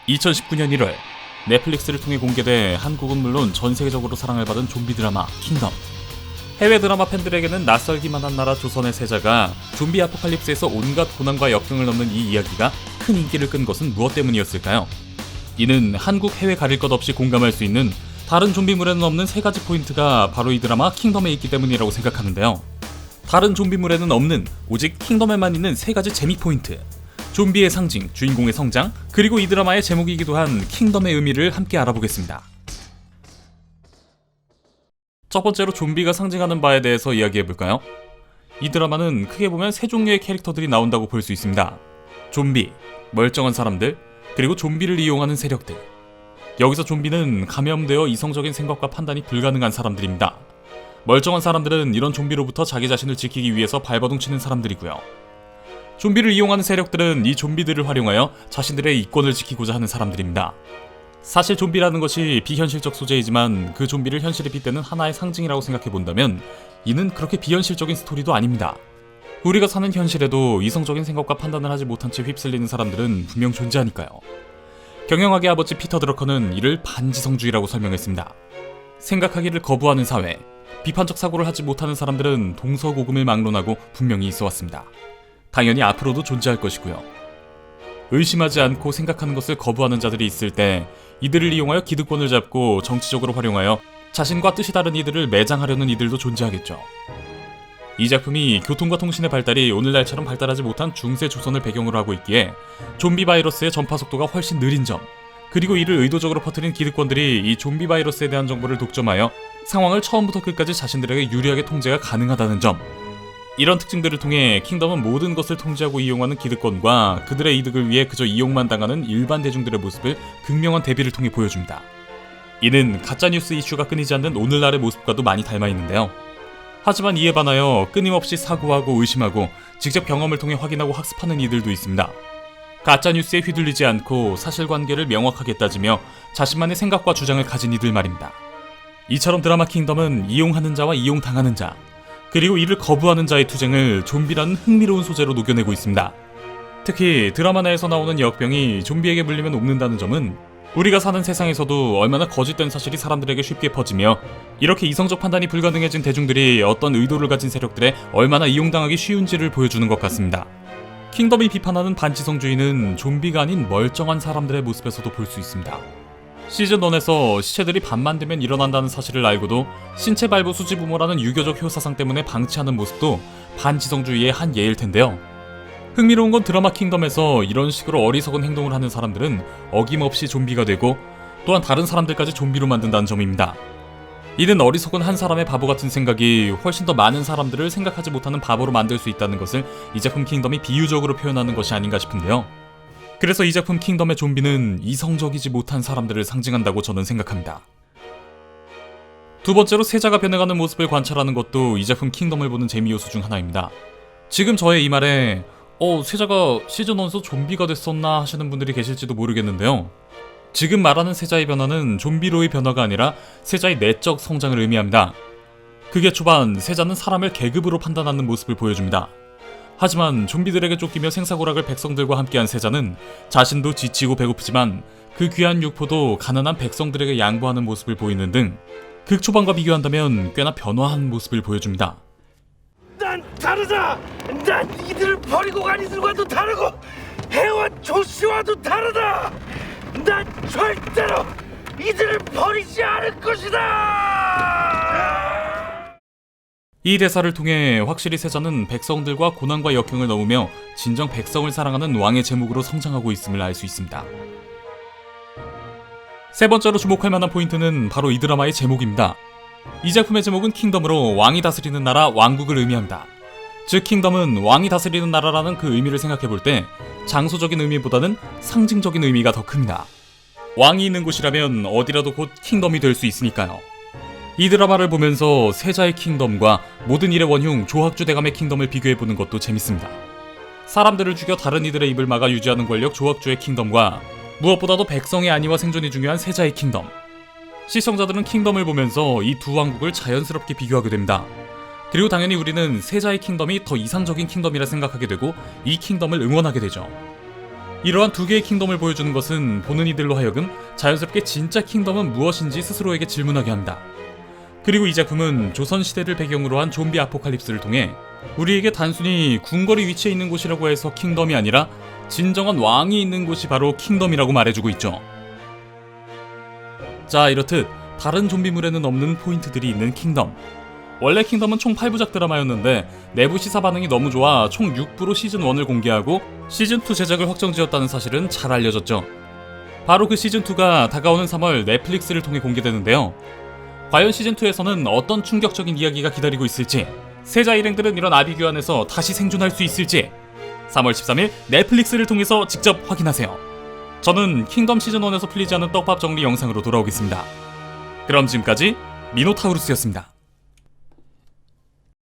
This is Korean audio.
2019년 1월 넷플릭스를 통해 공개돼 한국은 물론 전 세계적으로 사랑을 받은 좀비 드라마 킹덤. 해외 드라마 팬들에게는 낯설기만 한 나라 조선의 세자가 좀비 아포칼립스에서 온갖 고난과 역경을 넘는 이 이야기가 큰 인기를 끈 것은 무엇 때문이었을까요? 이는 한국 해외 가릴 것 없이 공감할 수 있는 다른 좀비물에는 없는 세 가지 포인트가 바로 이 드라마 킹덤에 있기 때문이라고 생각하는데요. 다른 좀비물에는 없는 오직 킹덤에만 있는 세 가지 재미 포인트, 좀비의 상징, 주인공의 성장, 그리고 이 드라마의 제목이기도 한 킹덤의 의미를 함께 알아보겠습니다. 첫 번째로 좀비가 상징하는 바에 대해서 이야기해볼까요? 이 드라마는 크게 보면 세 종류의 캐릭터들이 나온다고 볼 수 있습니다. 좀비, 멀쩡한 사람들, 그리고 좀비를 이용하는 세력들. 여기서 좀비는 감염되어 이성적인 생각과 판단이 불가능한 사람들입니다. 멀쩡한 사람들은 이런 좀비로부터 자기 자신을 지키기 위해서 발버둥 치는 사람들이고요. 좀비를 이용하는 세력들은 이 좀비들을 활용하여 자신들의 이권을 지키고자 하는 사람들입니다. 사실 좀비라는 것이 비현실적 소재이지만 그 좀비를 현실에 빗대는 하나의 상징이라고 생각해본다면 이는 그렇게 비현실적인 스토리도 아닙니다. 우리가 사는 현실에도 이성적인 생각과 판단을 하지 못한 채 휩쓸리는 사람들은 분명 존재하니까요. 경영학의 아버지 피터 드러커는 이를 반지성주의라고 설명했습니다. 생각하기를 거부하는 사회, 비판적 사고를 하지 못하는 사람들은 동서고금을 막론하고 분명히 있어왔습니다. 당연히 앞으로도 존재할 것이고요. 의심하지 않고 생각하는 것을 거부하는 자들이 있을 때 이들을 이용하여 기득권을 잡고 정치적으로 활용하여 자신과 뜻이 다른 이들을 매장하려는 이들도 존재하겠죠. 이 작품이 교통과 통신의 발달이 오늘날처럼 발달하지 못한 중세 조선을 배경으로 하고 있기에 좀비 바이러스의 전파 속도가 훨씬 느린 점, 그리고 이를 의도적으로 퍼뜨린 기득권들이 이 좀비 바이러스에 대한 정보를 독점하여 상황을 처음부터 끝까지 자신들에게 유리하게 통제가 가능하다는 점, 이런 특징들을 통해 킹덤은 모든 것을 통제하고 이용하는 기득권과 그들의 이득을 위해 그저 이용만 당하는 일반 대중들의 모습을 극명한 대비를 통해 보여줍니다. 이는 가짜뉴스 이슈가 끊이지 않는 오늘날의 모습과도 많이 닮아있는데요. 하지만 이에 반하여 끊임없이 사고하고 의심하고 직접 경험을 통해 확인하고 학습하는 이들도 있습니다. 가짜뉴스에 휘둘리지 않고 사실관계를 명확하게 따지며 자신만의 생각과 주장을 가진 이들 말입니다. 이처럼 드라마 킹덤은 이용하는 자와 이용당하는 자, 그리고 이를 거부하는 자의 투쟁을 좀비라는 흥미로운 소재로 녹여내고 있습니다. 특히 드라마 내에서 나오는 역병이 좀비에게 물리면 녹는다는 점은 우리가 사는 세상에서도 얼마나 거짓된 사실이 사람들에게 쉽게 퍼지며 이렇게 이성적 판단이 불가능해진 대중들이 어떤 의도를 가진 세력들에 얼마나 이용당하기 쉬운지를 보여주는 것 같습니다. 킹덤이 비판하는 반지성주의는 좀비가 아닌 멀쩡한 사람들의 모습에서도 볼 수 있습니다. 시즌1에서 시체들이 밤만 되면 일어난다는 사실을 알고도 신체 발부 수지부모라는 유교적 효사상 때문에 방치하는 모습도 반지성주의의 한 예일 텐데요. 흥미로운 건 드라마 킹덤에서 이런 식으로 어리석은 행동을 하는 사람들은 어김없이 좀비가 되고 또한 다른 사람들까지 좀비로 만든다는 점입니다. 이는 어리석은 한 사람의 바보 같은 생각이 훨씬 더 많은 사람들을 생각하지 못하는 바보로 만들 수 있다는 것을 이 작품 킹덤이 비유적으로 표현하는 것이 아닌가 싶은데요. 그래서 이 작품 킹덤의 좀비는 이성적이지 못한 사람들을 상징한다고 저는 생각합니다. 두 번째로 세자가 변해가는 모습을 관찰하는 것도 이 작품 킹덤을 보는 재미 요소 중 하나입니다. 지금 저의 이 말에 세자가 시즌1에서 좀비가 됐었나 하시는 분들이 계실지도 모르겠는데요. 지금 말하는 세자의 변화는 좀비로의 변화가 아니라 세자의 내적 성장을 의미합니다. 그게 초반 세자는 사람을 계급으로 판단하는 모습을 보여줍니다. 하지만 좀비들에게 쫓기며 생사고락을 백성들과 함께한 세자는 자신도 지치고 배고프지만 그 귀한 육포도 가난한 백성들에게 양보하는 모습을 보이는 등 극초반과 비교한다면 꽤나 변화한 모습을 보여줍니다. 난 다르다! 난 이들을 버리고 간 이들과도 다르고 해와 조씨와도 다르다! 난 절대로 이들을 버리지 않을 것이다! 이 대사를 통해 확실히 세자는 백성들과 고난과 역경을 넘으며 진정 백성을 사랑하는 왕의 제목으로 성장하고 있음을 알 수 있습니다. 세 번째로 주목할 만한 포인트는 바로 이 드라마의 제목입니다. 이 작품의 제목은 킹덤으로 왕이 다스리는 나라, 왕국을 의미합니다. 즉 킹덤은 왕이 다스리는 나라라는 그 의미를 생각해볼 때 장소적인 의미보다는 상징적인 의미가 더 큽니다. 왕이 있는 곳이라면 어디라도 곧 킹덤이 될 수 있으니까요. 이 드라마를 보면서 세자의 킹덤과 모든 일의 원흉 조학주 대감의 킹덤을 비교해보는 것도 재밌습니다. 사람들을 죽여 다른 이들의 입을 막아 유지하는 권력 조학주의 킹덤과 무엇보다도 백성의 안위와 생존이 중요한 세자의 킹덤. 시청자들은 킹덤을 보면서 이 두 왕국을 자연스럽게 비교하게 됩니다. 그리고 당연히 우리는 세자의 킹덤이 더 이상적인 킹덤이라 생각하게 되고 이 킹덤을 응원하게 되죠. 이러한 두 개의 킹덤을 보여주는 것은 보는 이들로 하여금 자연스럽게 진짜 킹덤은 무엇인지 스스로에게 질문하게 합니다. 그리고 이 작품은 조선시대를 배경으로 한 좀비 아포칼립스를 통해 우리에게 단순히 궁궐이 위치해 있는 곳이라고 해서 킹덤이 아니라 진정한 왕이 있는 곳이 바로 킹덤이라고 말해주고 있죠. 자, 이렇듯 다른 좀비물에는 없는 포인트들이 있는 킹덤. 원래 킹덤은 총 8부작 드라마였는데 내부 시사 반응이 너무 좋아 총 6부로 시즌1을 공개하고 시즌2 제작을 확정지었다는 사실은 잘 알려졌죠. 바로 그 시즌2가 다가오는 3월 넷플릭스를 통해 공개되는데요. 과연 시즌2에서는 어떤 충격적인 이야기가 기다리고 있을지, 세자 일행들은 이런 아비규환에서 다시 생존할 수 있을지 3월 13일 넷플릭스를 통해서 직접 확인하세요. 저는 킹덤 시즌1에서 풀리지 않은 떡밥 정리 영상으로 돌아오겠습니다. 그럼 지금까지 미노타우루스였습니다.